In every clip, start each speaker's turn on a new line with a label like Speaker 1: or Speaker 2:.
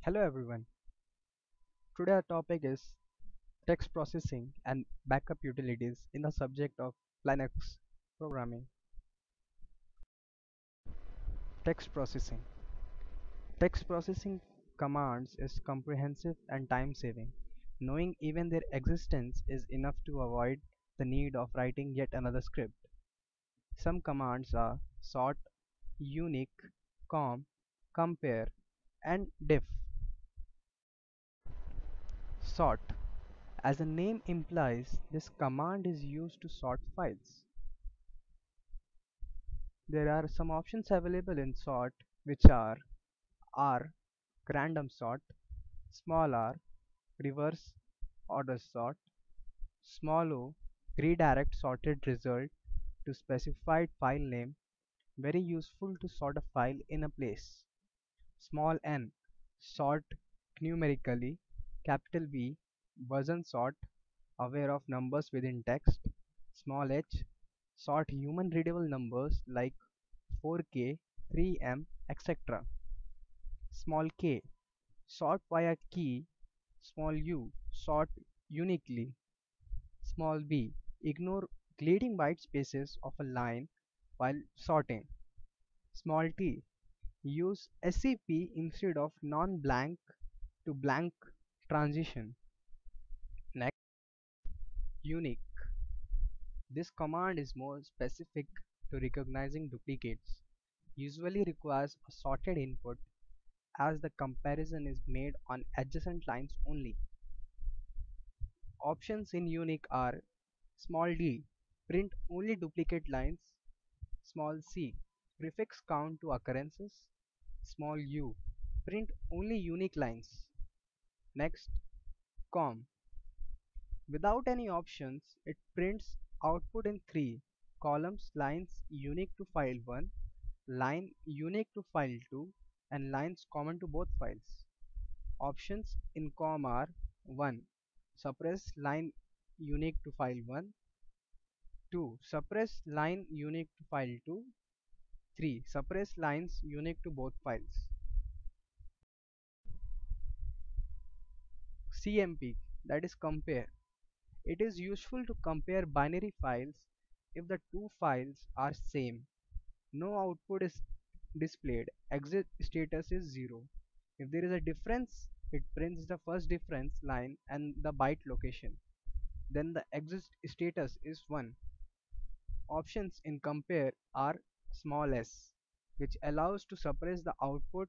Speaker 1: Hello everyone. Today our topic is text processing and backup utilities in the subject of Linux programming. Text processing. Text processing commands is comprehensive and time saving. Knowing even their existence is enough to avoid the need of writing yet another script. Some commands are sort, unique, com, compare, and diff. Sort. As the name implies, this command is used to sort files. There are some options available in sort which are R, random sort, small r, reverse order sort, small o, redirect sorted result to specified file name, very useful to sort a file in a place. Small n, sort numerically, capital V, version sort, aware of numbers within text. Small h, sort human readable numbers like 4k, 3m, etc. Small k, sort via key. Small u, sort uniquely. Small b, ignore leading white spaces of a line while sorting. Small t, use SCP instead of non-blank to blank transition. Next, unique. This command is more specific to recognizing duplicates. Usually requires a sorted input as the comparison is made on adjacent lines only. Options in unique are small d, print only duplicate lines, small c, prefix count to occurrences, small u, print only unique lines. Next, com. Without any options, it prints output in 3 columns, lines unique to file 1, line unique to file 2, and lines common to both files. Options in com are 1. Suppress line unique to file 1, 2. Suppress line unique to file 2, 3. Suppress lines unique to both files. CMP, that is compare. It is useful to compare binary files if the two files are same. No output is displayed. Exit status is 0. If there is a difference, it prints the first difference line and the byte location. Then the exit status is 1. Options in compare are small s, which allows to suppress the output,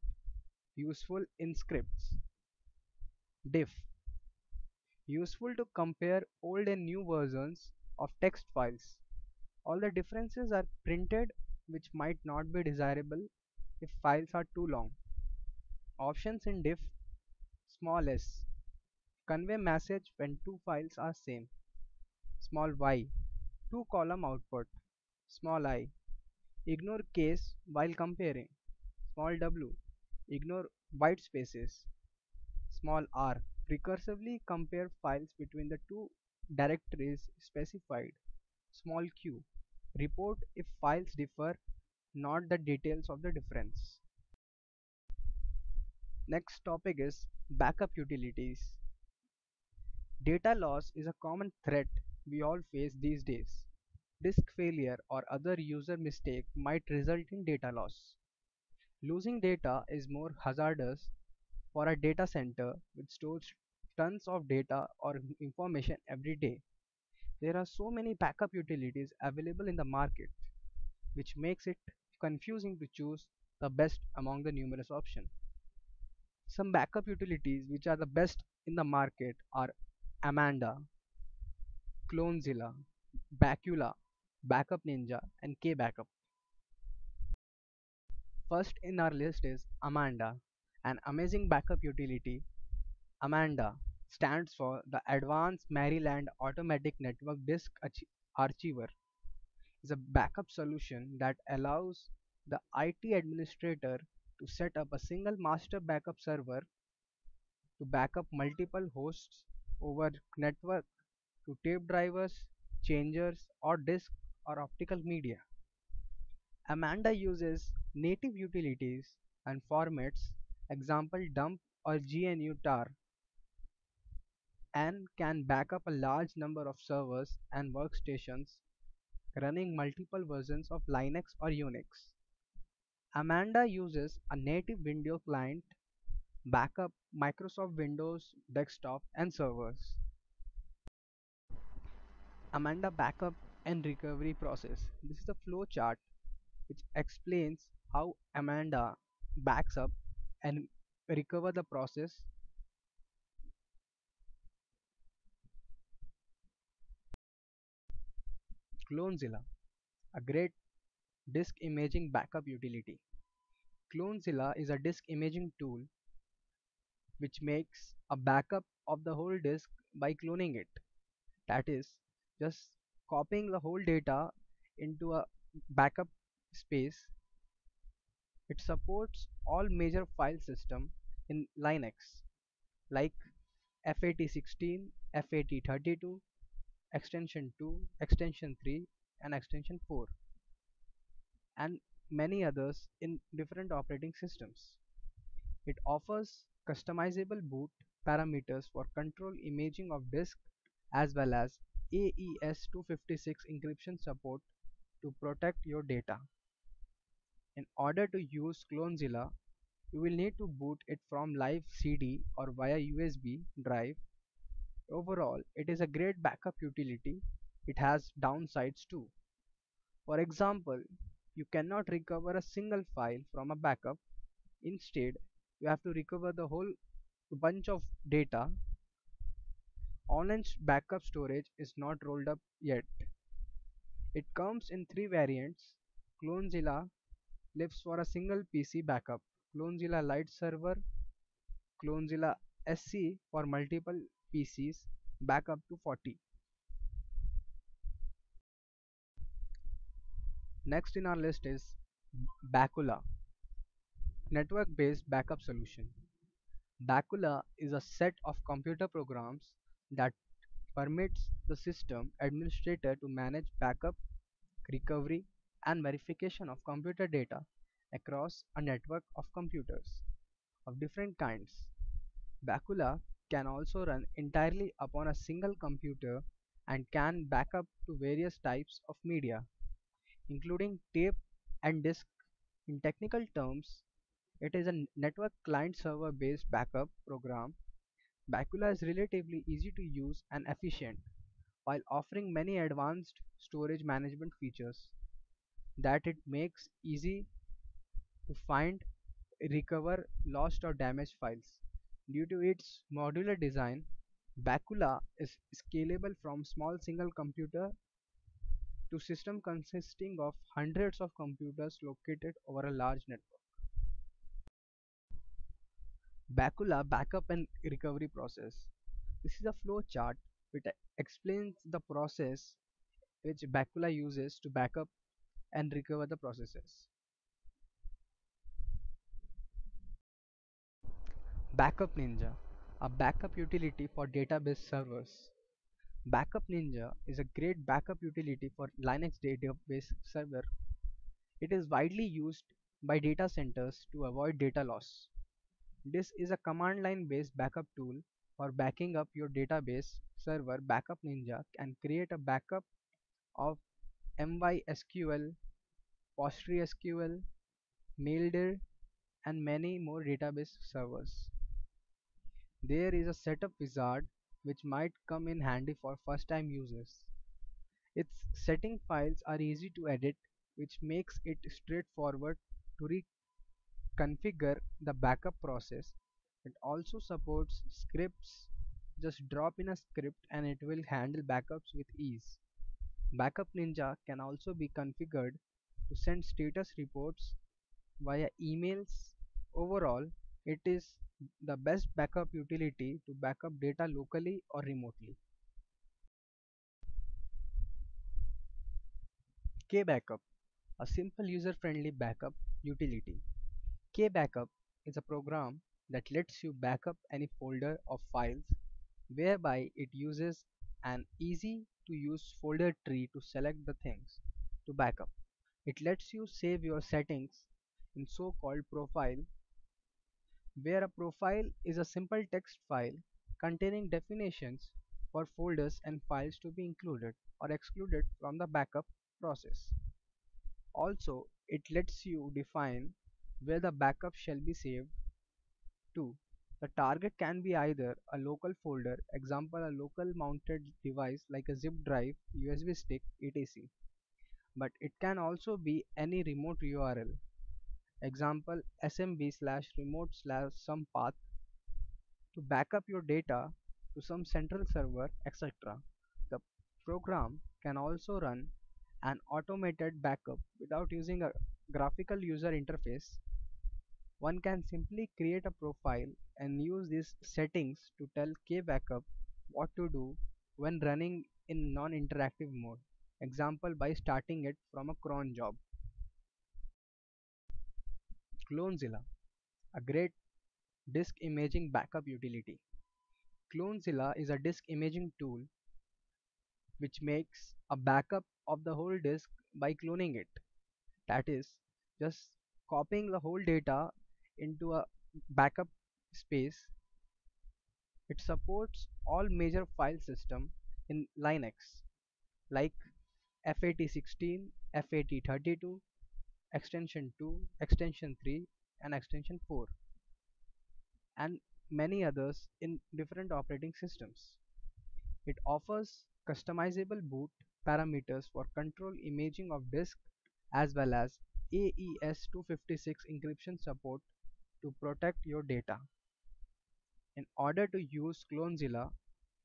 Speaker 1: useful in scripts. Diff, useful to compare old and new versions of text files. All the differences are printed which might not be desirable if files are too long. Options in diff, small s, convey message when two files are same. Small y, two column output. Small I, ignore case while comparing. Small w, ignore white spaces. Small r, recursively compare files between the two directories specified. Small q, report if files differ, not the details of the difference. Next topic is backup utilities. Data loss is a common threat we all face these days. Disk failure or other user mistake might result in data loss. Losing data is more hazardous for a data center which stores tons of data or information every day. There are so many backup utilities available in the market, which makes it confusing to choose the best among the numerous options. Some backup utilities which are the best in the market are Amanda, Clonezilla, Bacula, Backup Ninja, and KBackup. First in our list is Amanda, an amazing backup utility. Amanda stands for the Advanced Maryland Automatic Network Disk Archiver. Is a backup solution that allows the IT administrator to set up a single master backup server to backup multiple hosts over network to tape drivers, changers, or disk or optical media. Amanda uses native utilities and formats example dump or GNU tar, and can back up a large number of servers and workstations running multiple versions of Linux or Unix. Amanda uses a native Windows client backup Microsoft Windows desktop and servers. Amanda backup and recovery process. This is a flow chart which explains how Amanda backs up and recover the process. Clonezilla, a great disk imaging backup utility. Clonezilla is a disk imaging tool which makes a backup of the whole disk by cloning it. That is, just copying the whole data into a backup space. It supports all major file system in Linux like FAT16, FAT32, extension 2, extension 3 and extension 4, and many others in different operating systems. It offers customizable boot parameters for control imaging of disk as well as AES-256 encryption support to protect your data. In order to use Clonezilla, you will need to boot it from live CD or via USB drive. Overall, it is a great backup utility. It has downsides too. For example, you cannot recover a single file from a backup. Instead, you have to recover the whole bunch of data. Online backup storage is not rolled up yet. It comes in three variants. Clonezilla lives for a single PC backup. Clonezilla Lite Server, Clonezilla SC for multiple PCs, backup to 40. Next in our list is Bacula, network-based backup solution. Bacula is a set of computer programs that permits the system administrator to manage backup, recovery, and verification of computer data across a network of computers of different kinds. Bacula can also run entirely upon a single computer and can back up to various types of media, including tape and disk. In technical terms, it is a network client server based backup program. Bacula is relatively easy to use and efficient, while offering many advanced storage management features that it makes easy to find, recover lost or damaged files. Due to its modular design, Bacula is scalable from small single computer to system consisting of hundreds of computers located over a large network. Bacula backup and recovery process. This is a flow chart which explains the process which Bacula uses to backup and recover the processes. Backup Ninja, a backup utility for database servers. Backup Ninja is a great backup utility for Linux database server. It is widely used by data centers to avoid data loss. This is a command line based backup tool for backing up your database server. Backup Ninja can create a backup of MySQL, PostgreSQL, MailDir, and many more database servers. There is a setup wizard which might come in handy for first time users. Its setting files are easy to edit, which makes it straightforward to reconfigure the backup process. It also supports scripts. Just drop in a script and it will handle backups with ease. Backup Ninja can also be configured to send status reports via emails. Overall, it is the best backup utility to backup data locally or remotely. KBackup, a simple user-friendly backup utility. KBackup is a program that lets you backup any folder of files, whereby it uses an easy to use folder tree to select the things to backup. It lets you save your settings in so-called profile where a profile is a simple text file containing definitions for folders and files to be included or excluded from the backup process. Also, it lets you define where the backup shall be saved to. The target can be either a local folder, example a local mounted device like a zip drive, USB stick, etc. But it can also be any remote URL, example smb slash remote slash some path to back up your data to some central server, etc. The program can also run an automated backup without using a graphical user interface. One can simply create a profile and use these settings to tell KBackup what to do when running in non-interactive mode. Example by starting it from a cron job. Clonezilla, a great disk imaging backup utility. Clonezilla is a disk imaging tool which makes a backup of the whole disk by cloning it. That is, just copying the whole data into a backup space. It supports all major file system in Linux like FAT16, FAT32, extension 2, extension 3 and extension 4 and many others in different operating systems. It offers customizable boot parameters for control imaging of disk as well as AES-256 encryption support to protect your data. In order to use Clonezilla,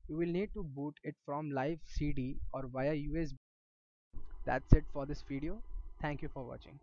Speaker 1: you will need to boot it from live CD or via USB. That's it for this video. Thank you for watching.